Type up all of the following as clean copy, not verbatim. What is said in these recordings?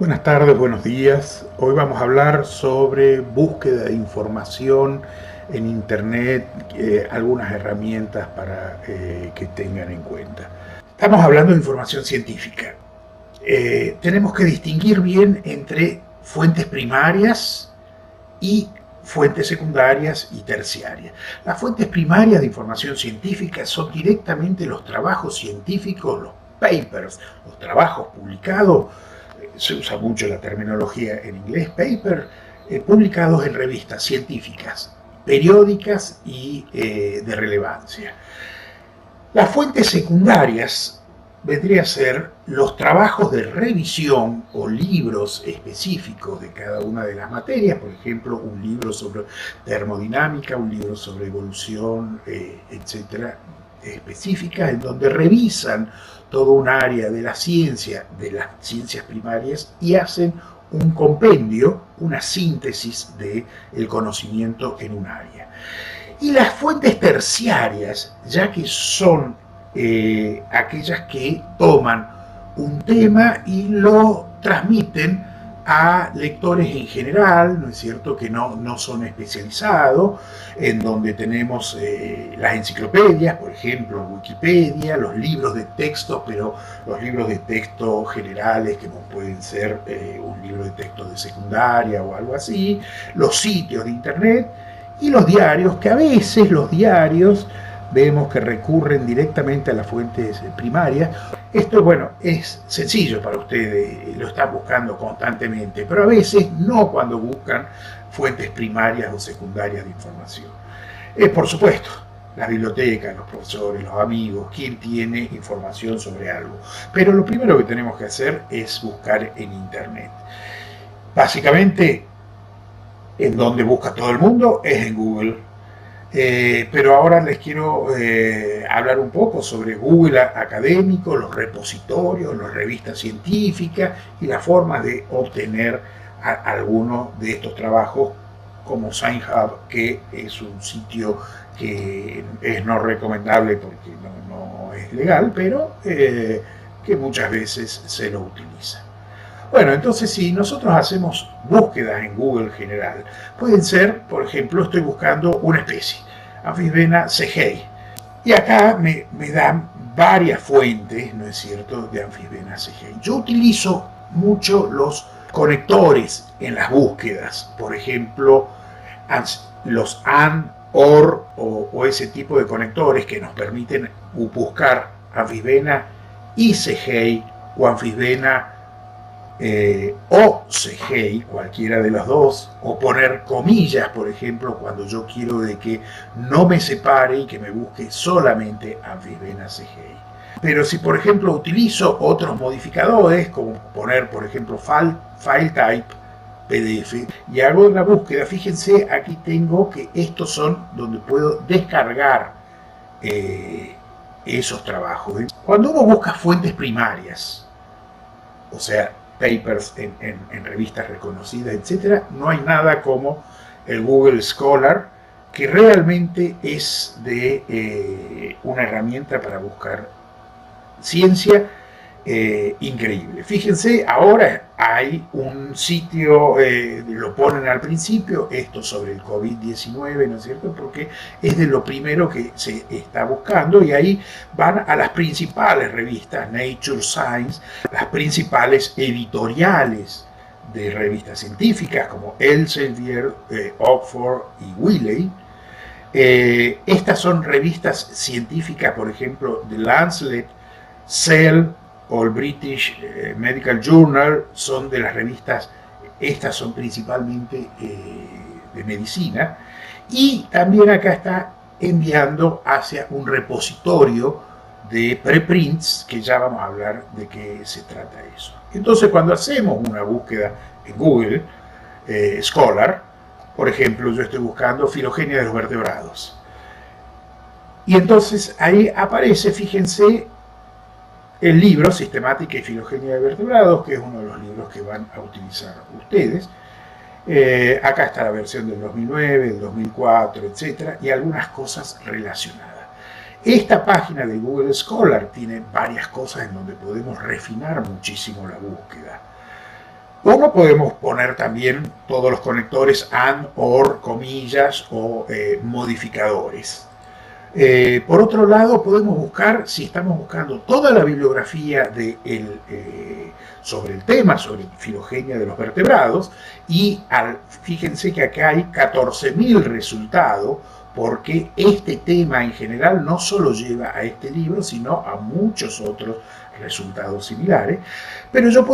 Buenas tardes, buenos días. Hoy vamos a hablar sobre búsqueda de información en Internet, algunas herramientas para que tengan en cuenta. Estamos hablando de información científica. Tenemos que distinguir bien entre fuentes primarias y fuentes secundarias y terciarias. Las fuentes primarias de información científica son directamente los trabajos científicos, los papers, los trabajos publicados. Se usa mucho la terminología en inglés, paper, publicados en revistas científicas, periódicas y de relevancia. Las fuentes secundarias vendría a ser los trabajos de revisión o libros específicos de cada una de las materias, por ejemplo, un libro sobre termodinámica, un libro sobre evolución, etcétera, específicas, en donde revisan todo un área de la ciencia, de las ciencias primarias, y hacen un compendio, una síntesis del conocimiento en un área. Y las fuentes terciarias, ya que son aquellas que toman un tema y lo transmiten a lectores en general, ¿no es cierto?, que no son especializados, en donde tenemos las enciclopedias, por ejemplo, Wikipedia, los libros de texto, pero los libros de texto generales, que no pueden ser un libro de texto de secundaria o algo así, los sitios de internet y los diarios, que a veces los diarios vemos que recurren directamente a las fuentes primarias. Esto, bueno, es sencillo para ustedes, lo están buscando constantemente, pero a veces no cuando buscan fuentes primarias o secundarias de información. Por supuesto, la biblioteca, los profesores, los amigos, quien tiene información sobre algo. Pero lo primero que tenemos que hacer es buscar en Internet. Básicamente, en donde busca todo el mundo es en Google. Pero ahora les quiero hablar un poco sobre Google Académico, los repositorios, las revistas científicas y las formas de obtener algunos de estos trabajos, como ScienceHub, que es un sitio que es no recomendable porque no es legal, pero que muchas veces se lo utiliza. Bueno, entonces si nosotros hacemos búsquedas en Google general, pueden ser, por ejemplo, estoy buscando una especie, Amphibena cegei, y acá me dan varias fuentes, ¿no es cierto?, de Amphibena cegei. Yo utilizo mucho los conectores en las búsquedas, por ejemplo, los AND, OR o ese tipo de conectores que nos permiten buscar Amphibena y cegei o Amphibena o cegei, cualquiera de los dos, o poner comillas, por ejemplo, cuando yo quiero de que no me separe y que me busque solamente Amphibena cegei. Pero si, por ejemplo, utilizo otros modificadores, como poner, por ejemplo, file type PDF, y hago la búsqueda, fíjense, aquí tengo que estos son donde puedo descargar esos trabajos. Cuando uno busca fuentes primarias, o sea, papers en revistas reconocidas, etcétera, no hay nada como el Google Scholar, que realmente es de una herramienta para buscar ciencia increíble. Fíjense, ahora hay un sitio, lo ponen al principio, esto sobre el COVID-19, ¿no es cierto? Porque es de lo primero que se está buscando, y ahí van a las principales revistas, Nature, Science, las principales editoriales de revistas científicas como Elsevier, Oxford y Wiley. Estas son revistas científicas, por ejemplo, The Lancet, Cell o el British Medical Journal, son de las revistas, estas son principalmente de medicina, y también acá está enviando hacia un repositorio de preprints, que ya vamos a hablar de qué se trata eso. Entonces, cuando hacemos una búsqueda en Google Scholar, por ejemplo, yo estoy buscando filogenia de los vertebrados, y entonces ahí aparece, fíjense, el libro Sistemática y Filogenia de Vertebrados, que es uno de los libros que van a utilizar ustedes. Acá está la versión del 2009, del 2004, etcétera, y algunas cosas relacionadas. Esta página de Google Scholar tiene varias cosas en donde podemos refinar muchísimo la búsqueda. O no podemos poner también todos los conectores and, or, comillas o modificadores. Por otro lado, podemos buscar, si estamos buscando toda la bibliografía sobre el tema, sobre filogenia de los vertebrados, y fíjense que acá hay 14.000 resultados, porque este tema en general no solo lleva a este libro, sino a muchos otros resultados similares. Pero yo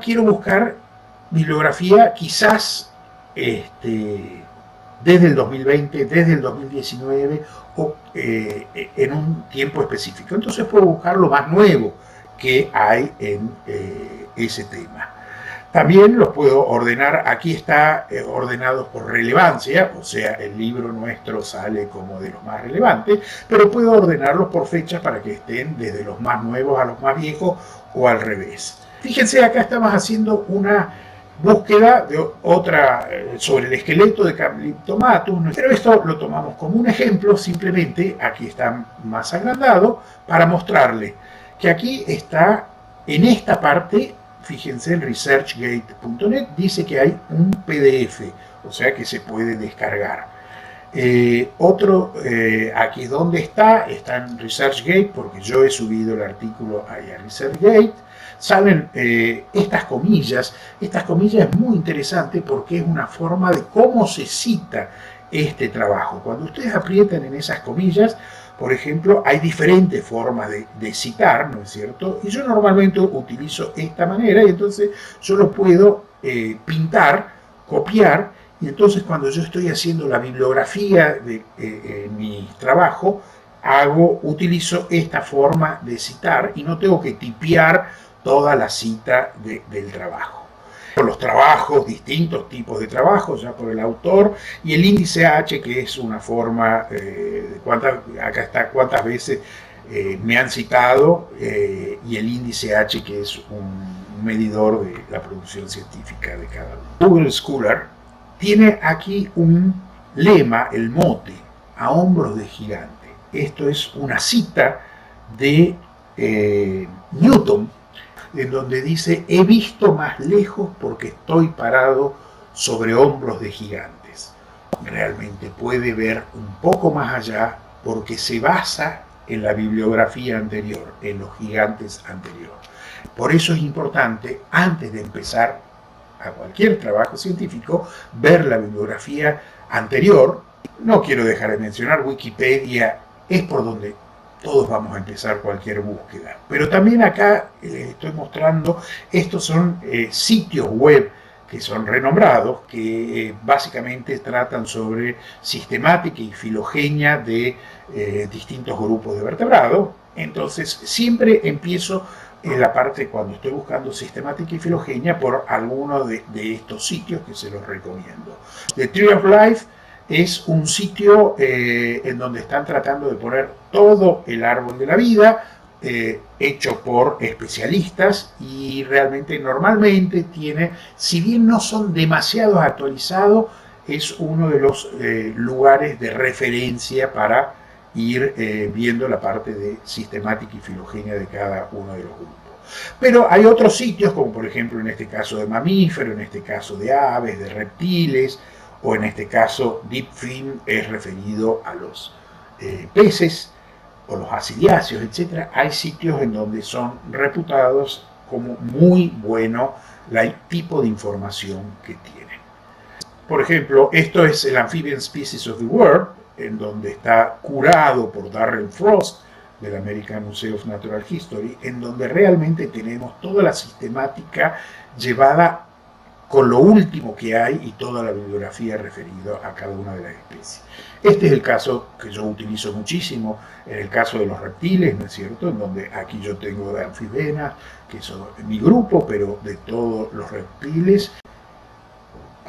quiero buscar bibliografía quizás desde el 2020, desde el 2019 o en un tiempo específico. Entonces puedo buscar lo más nuevo que hay en ese tema. También los puedo ordenar, aquí está ordenados por relevancia, o sea, el libro nuestro sale como de los más relevantes, pero puedo ordenarlos por fechas para que estén desde los más nuevos a los más viejos o al revés. Fíjense, acá estamos haciendo una búsqueda de otra sobre el esqueleto de Calyptomatus, pero esto lo tomamos como un ejemplo, simplemente aquí está más agrandado para mostrarle que aquí está en esta parte. Fíjense, en researchgate.net dice que hay un PDF, o sea que se puede descargar. Aquí es donde está en ResearchGate, porque yo he subido el artículo ahí a ResearchGate. Salen estas comillas es muy interesante porque es una forma de cómo se cita este trabajo. Cuando ustedes aprietan en esas comillas, por ejemplo, hay diferentes formas de citar, ¿no es cierto? Y yo normalmente utilizo esta manera y entonces yo lo puedo pintar, copiar, y entonces cuando yo estoy haciendo la bibliografía de mi trabajo, utilizo esta forma de citar y no tengo que tipear toda la cita del trabajo. Los trabajos, distintos tipos de trabajos ya por el autor, y el índice H, que es una forma acá está cuántas veces me han citado, y el índice H, que es un medidor de la producción científica de cada uno. Google Scholar tiene aquí un lema, el mote, a hombros de gigante. Esto es una cita de Newton, en donde dice: he visto más lejos porque estoy parado sobre hombros de gigantes. Realmente puede ver un poco más allá porque se basa en la bibliografía anterior, en los gigantes anteriores. Por eso es importante, antes de empezar a cualquier trabajo científico, ver la bibliografía anterior. No quiero dejar de mencionar, Wikipedia es por donde todos vamos a empezar cualquier búsqueda. Pero también acá les estoy mostrando, estos son sitios web que son renombrados, que básicamente tratan sobre sistemática y filogenia de distintos grupos de vertebrados. Entonces siempre empiezo en la parte, cuando estoy buscando sistemática y filogenia, por alguno de estos sitios que se los recomiendo. The Tree of Life es un sitio en donde están tratando de poner todo el árbol de la vida, hecho por especialistas, y realmente normalmente tiene, si bien no son demasiado actualizados, es uno de los lugares de referencia para ir viendo la parte de sistemática y filogenia de cada uno de los grupos. Pero hay otros sitios, como por ejemplo en este caso de mamíferos, en este caso de aves, de reptiles, o en este caso Deep Fin es referido a los peces o los asiliáceos, etc. Hay sitios en donde son reputados como muy bueno el tipo de información que tienen. Por ejemplo, esto es el Amphibian Species of the World, en donde está curado por Darren Frost del American Museum of Natural History, en donde realmente tenemos toda la sistemática llevada con lo último que hay y toda la bibliografía referida a cada una de las especies. Este es el caso que yo utilizo muchísimo, en el caso de los reptiles, ¿no es cierto?, en donde aquí yo tengo de anfibenas, que son mi grupo, pero de todos los reptiles.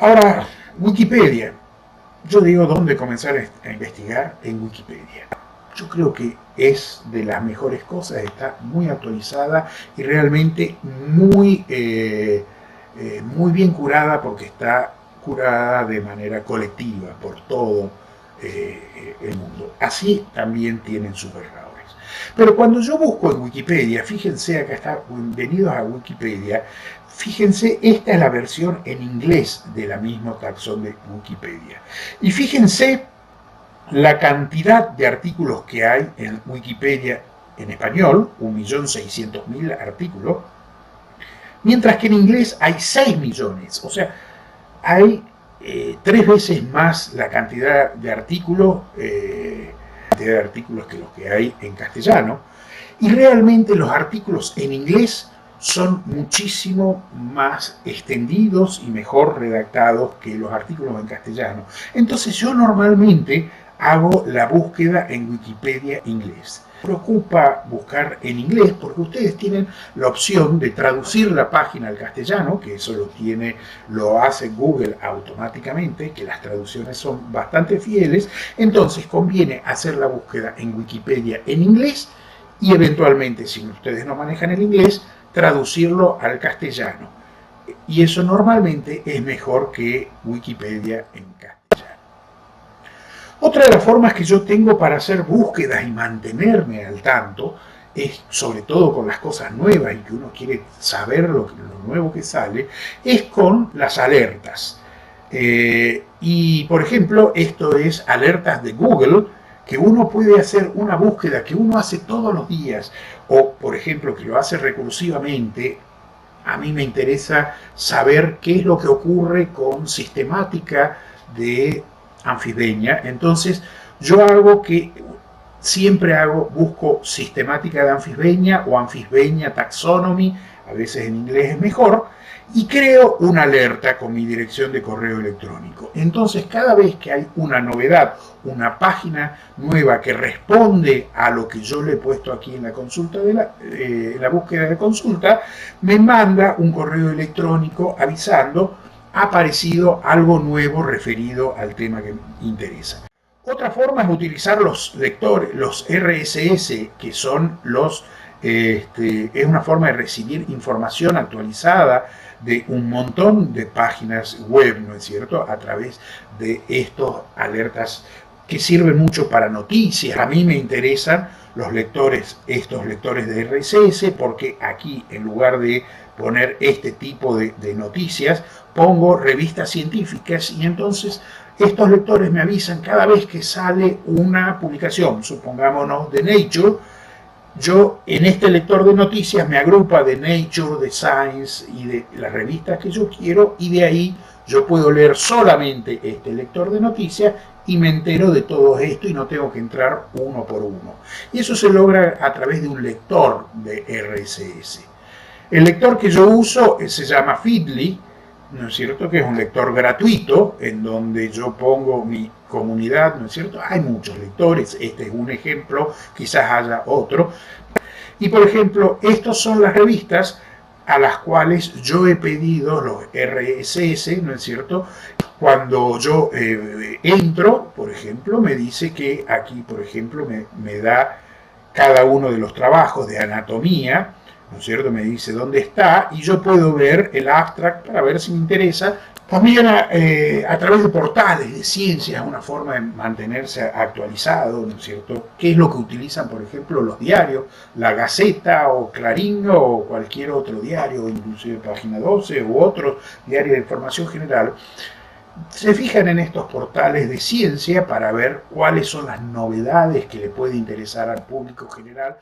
Ahora, Wikipedia. Yo digo, ¿dónde comenzar a investigar? En Wikipedia. Yo creo que es de las mejores cosas, está muy actualizada y realmente muy bien curada, porque está curada de manera colectiva por todo el mundo. Así también tienen sus errores. Pero cuando yo busco en Wikipedia, fíjense, acá está, bienvenidos a Wikipedia, fíjense, esta es la versión en inglés de la misma taxón de Wikipedia. Y fíjense la cantidad de artículos que hay en Wikipedia en español, 1.600.000 artículos, mientras que en inglés hay 6 millones, o sea, hay 3 veces más la cantidad de artículos que los que hay en castellano, y realmente los artículos en inglés son muchísimo más extendidos y mejor redactados que los artículos en castellano. Entonces yo normalmente hago la búsqueda en Wikipedia inglés. Me preocupa buscar en inglés porque ustedes tienen la opción de traducir la página al castellano, que eso lo hace Google automáticamente, que las traducciones son bastante fieles. Entonces conviene hacer la búsqueda en Wikipedia en inglés y eventualmente, si ustedes no manejan el inglés, traducirlo al castellano. Y eso normalmente es mejor que Wikipedia en castellano. Otra de las formas que yo tengo para hacer búsquedas y mantenerme al tanto es, sobre todo con las cosas nuevas y que uno quiere saber lo nuevo que sale, es con las alertas. Y por ejemplo, esto es alertas de Google, que uno puede hacer una búsqueda que uno hace todos los días, o por ejemplo que lo hace recursivamente. A mí me interesa saber qué es lo que ocurre con sistemática de anfisbeña. Entonces yo busco sistemática de anfisbeña o anfisbeña taxonomy, a veces en inglés es mejor, y creo una alerta con mi dirección de correo electrónico. Entonces cada vez que hay una novedad, una página nueva que responde a lo que yo le he puesto aquí en la consulta la búsqueda de consulta, me manda un correo electrónico avisando ha aparecido algo nuevo referido al tema que me interesa. Otra forma es utilizar los lectores, los RSS, que son es una forma de recibir información actualizada de un montón de páginas web, ¿no es cierto?, a través de estos alertas que sirven mucho para noticias. A mí me interesan estos lectores de RSS, porque aquí, en lugar de poner este tipo de noticias, pongo revistas científicas y entonces estos lectores me avisan cada vez que sale una publicación, supongámonos de Nature. Yo en este lector de noticias me agrupa de Nature, de Science y de las revistas que yo quiero, y de ahí yo puedo leer solamente este lector de noticias y me entero de todo esto y no tengo que entrar uno por uno. Y eso se logra a través de un lector de RSS. El lector que yo uso se llama Feedly, ¿no es cierto?, que es un lector gratuito en donde yo pongo mi comunidad, ¿no es cierto? Hay muchos lectores, este es un ejemplo, quizás haya otro. Y por ejemplo, estas son las revistas a las cuales yo he pedido los RSS, ¿no es cierto? Cuando yo entro, por ejemplo, me dice que aquí, por ejemplo, me da cada uno de los trabajos de anatomía, ¿no es cierto? Me dice dónde está y yo puedo ver el abstract para ver si me interesa. También a través de portales de ciencia, una forma de mantenerse actualizado, ¿no es cierto? ¿Qué es lo que utilizan, por ejemplo, los diarios? La Gaceta o Clarín o cualquier otro diario, inclusive Página 12 u otro diario de información general. Se fijan en estos portales de ciencia para ver cuáles son las novedades que le puede interesar al público general.